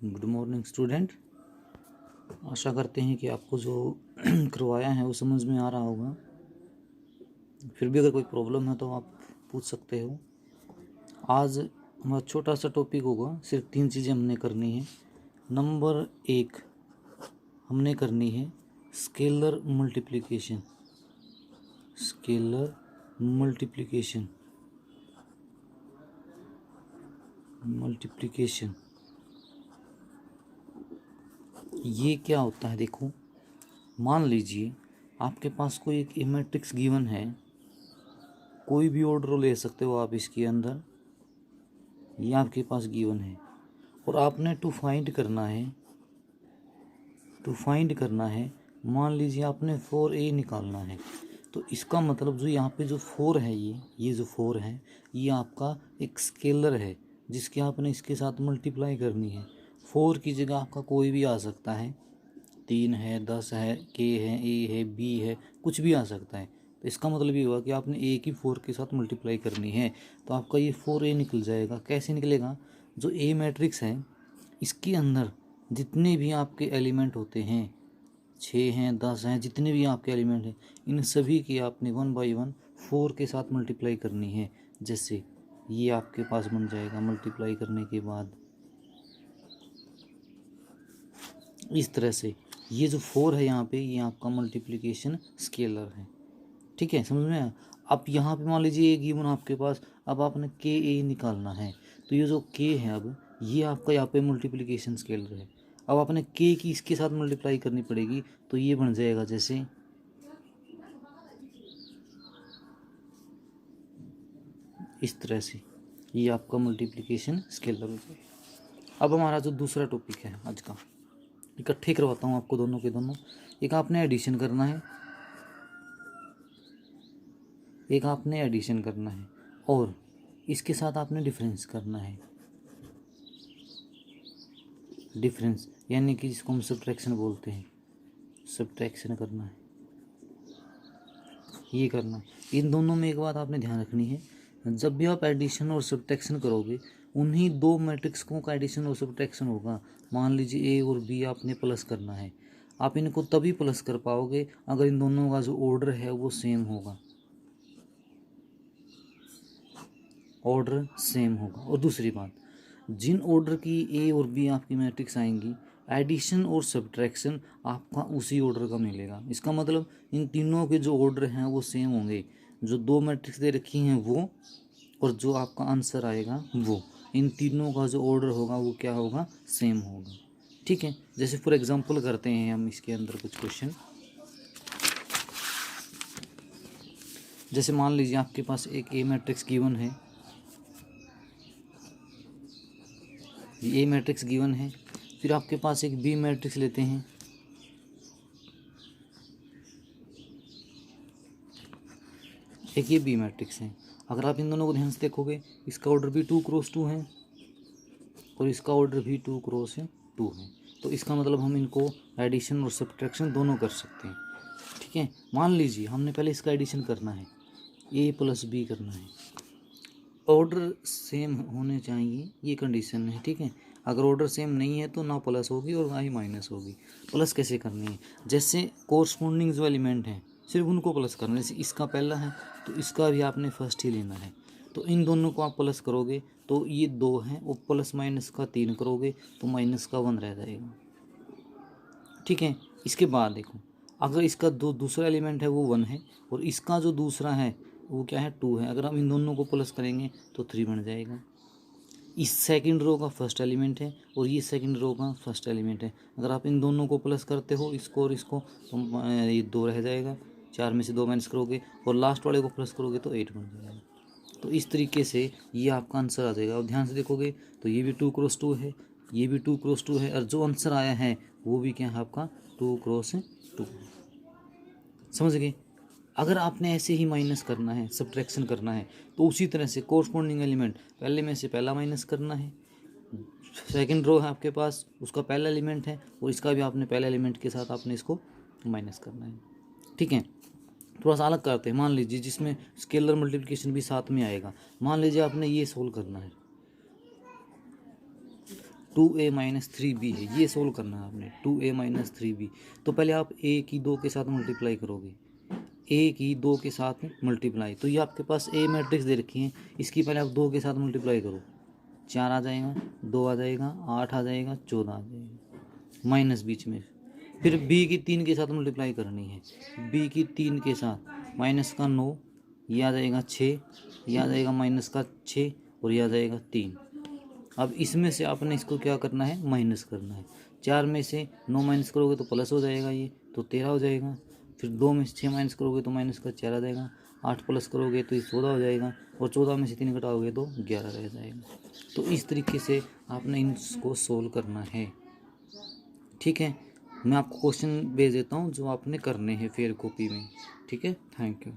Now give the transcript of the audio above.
Good morning student. आशा करते हैं कि आपको जो करवाया है वो समझ में आ रहा होगा। फिर भी अगर कोई प्रॉब्लम है तो आप पूछ सकते हो। आज हमारा छोटा सा टॉपिक होगा, सिर्फ 3 चीज़ें हमने करनी है। नंबर 1 हमने करनी है scalar multiplication. Scalar multiplication multiplication ये क्या होता है? देखो, मान लीजिए आपके पास कोई एक मैट्रिक्स गिवन है, कोई भी ऑर्डर ले सकते हो आप इसके अंदर। ये आपके पास गिवन है और आपने टू फाइंड करना है। मान लीजिए आपने 4a निकालना है, तो इसका मतलब जो यहाँ पे जो 4 है, ये जो 4 है ये आपका एक स्केलर है जिसके आपने इसके साथ मल्टीप्लाई करनी है। 4 की जगह आपका कोई भी आ सकता है, 3 है, 10 है, k है, a है, b है, कुछ भी आ सकता है। तो इसका मतलब ये हुआ कि आपने a की 4 के साथ मल्टीप्लाई करनी है, तो आपका ये 4a निकल जाएगा। कैसे निकलेगा? जो a मैट्रिक्स है इसके अंदर जितने भी आपके एलिमेंट होते हैं, 6 हैं, 10 हैं, जितने भी आपके एलिमेंट हैं, इन सभी की आपने 1 बाई 1 4 के साथ मल्टीप्लाई करनी है। जैसे ये आपके पास बन जाएगा, मल्टीप्लाई करने के बाद इस तरह से ये जो 4 है यहाँ पे, ये आपका मल्टीप्लिकेशन स्केलर है। ठीक है, समझ में आया? अब यहाँ पे मान लीजिए एक गिवन आपके पास, अब आपने के ए निकालना है, तो ये जो के है अब ये आपका यहाँ पे मल्टीप्लिकेशन स्केलर है। अब आपने के की इसके साथ मल्टीप्लाई करनी पड़ेगी, तो ये बन जाएगा जैसे इस तरह से, ये आपका मल्टीप्लिकेशन स्केलर हो जाएगा। अब हमारा जो दूसरा टॉपिक है आज का, इकट्ठे करवाता हूँ आपको दोनों के दोनों। एक आपने एडिशन करना है, और इसके साथ आपने डिफरेंस करना है। डिफरेंस यानी कि जिसको हम सब्ट्रैक्शन बोलते हैं, सब्ट्रैक्शन करना है, ये करना है। इन दोनों में एक बात आपने ध्यान रखनी है, जब भी आप एडिशन और सब्ट्रैक्शन करोगे, उन्हीं दो मैट्रिक्सों का एडिशन और सब्ट्रैक्शन होगा। मान लीजिए ए और बी आपने प्लस करना है, आप इनको तभी प्लस कर पाओगे अगर इन दोनों का जो ऑर्डर है वो सेम होगा, ऑर्डर सेम होगा। और दूसरी बात, जिन ऑर्डर की ए और बी आपकी मैट्रिक्स आएंगी, एडिशन और सब्ट्रैक्शन आपका उसी ऑर्डर का मिलेगा। इसका मतलब इन तीनों के जो ऑर्डर हैं वो सेम होंगे। जो दो मैट्रिक्स दे रखी हैं वो, और जो आपका आंसर आएगा वो, इन तीनों का जो ऑर्डर होगा वो क्या होगा? सेम होगा। ठीक है, जैसे फॉर एग्जांपल करते हैं हम इसके अंदर कुछ क्वेश्चन। जैसे मान लीजिए आपके पास एक ए मैट्रिक्स गिवन है, ए मैट्रिक्स गिवन है, फिर आपके पास एक बी मैट्रिक्स लेते हैं, एक ये बी मैट्रिक्स है। अगर आप इन दोनों को ध्यान से देखोगे, इसका ऑर्डर भी 2 क्रॉस 2 है और इसका ऑर्डर भी 2 क्रॉस 2 है। तो इसका मतलब हम इनको एडिशन और सब्ट्रैक्शन दोनों कर सकते हैं। ठीक है, मान लीजिए हमने पहले इसका एडिशन करना है, ए प्लस बी करना है, ऑर्डर सेम होने चाहिए, ये कंडीशन है। ठीक है, अगर ऑर्डर सेम नहीं है तो ना प्लस होगी और ना ही माइनस होगी। प्लस कैसे करनी है? जैसे कोरस्पोंडिंग जो एलिमेंट हैं सिर्फ उनको प्लस करना है। जैसे इसका पहला है तो इसका भी आपने फर्स्ट ही लेना है, तो इन दोनों को आप प्लस करोगे तो ये 2 हैं, और प्लस माइनस का 3 करोगे तो माइनस का 1 रह जाएगा। ठीक है, इसके बाद देखो, अगर इसका दूसरा एलिमेंट है वो 1 है और इसका जो दूसरा है वो क्या है? 2 है। अगर हम इन दोनों को प्लस करेंगे तो 3 बन जाएगा। इस सेकंड रो का फर्स्ट एलिमेंट है और ये सेकंड रो का फर्स्ट एलिमेंट है। अगर आप इन दोनों को प्लस करते हो, इसको और इसको, तो ये 2 रह जाएगा। 4 में से 2 माइनस करोगे और लास्ट वाले को प्लस करोगे तो 8 बन जाएगा। तो इस तरीके से ये आपका आंसर आ जाएगा। और ध्यान से देखोगे तो ये भी 2 क्रॉस 2 है, ये भी 2 क्रॉस 2 है, और जो आंसर आया है वो भी क्या है? आपका 2 क्रॉस 2। समझ गए? अगर आपने ऐसे ही माइनस करना है, सब्ट्रैक्शन करना है, तो उसी तरह से कोरस्पोंडिंग एलिमेंट पहले में से पहला माइनस करना है। सेकंड रो है आपके पास, उसका पहला एलिमेंट है और इसका भी आपने पहले एलिमेंट के साथ आपने इसको माइनस करना है। ठीक है, थोड़ा सा अलग करते हैं। मान लीजिए जिसमें स्केलर मल्टीप्लिकेशन भी साथ में आएगा। मान लीजिए आपने ये सोल्व करना है, 2a माइनस 3b है, ये सोल्व करना है आपने। 2a माइनस 3b, तो पहले आप a की 2 के साथ मल्टीप्लाई करोगे, a की 2 के साथ मल्टीप्लाई, तो ये आपके पास a मैट्रिक्स दे रखी है, इसकी पहले आप 2 के साथ मल्टीप्लाई करो, 4 आ जाएगा, 2 आ जाएगा, 8 आ जाएगा, 14 आ जाएगा, माइनस बीच में। फिर b की 3 के साथ मल्टीप्लाई करनी है, b की 3 के साथ, माइनस का 9, ये आ जाएगा 6, ये आ जाएगा माइनस का 6, और ये आ जाएगा 3। अब इसमें से आपने इसको क्या करना है, माइनस करना है। 4 में से 9 माइनस करोगे तो प्लस हो जाएगा, ये तो 13 हो जाएगा। फिर 2 में से 6 माइनस करोगे तो माइनस का 4 आ जाएगा। 8 प्लस करोगे तो ये 14 हो जाएगा, और 14 में से 3 घटाओगे तो 11 रह जाएगा। तो इस तरीके से आपने इसको सोल्व करना है। ठीक है, मैं आपको क्वेश्चन भेज देता हूँ जो आपने करने हैं फेयर कॉपी में। ठीक है, थैंक यू।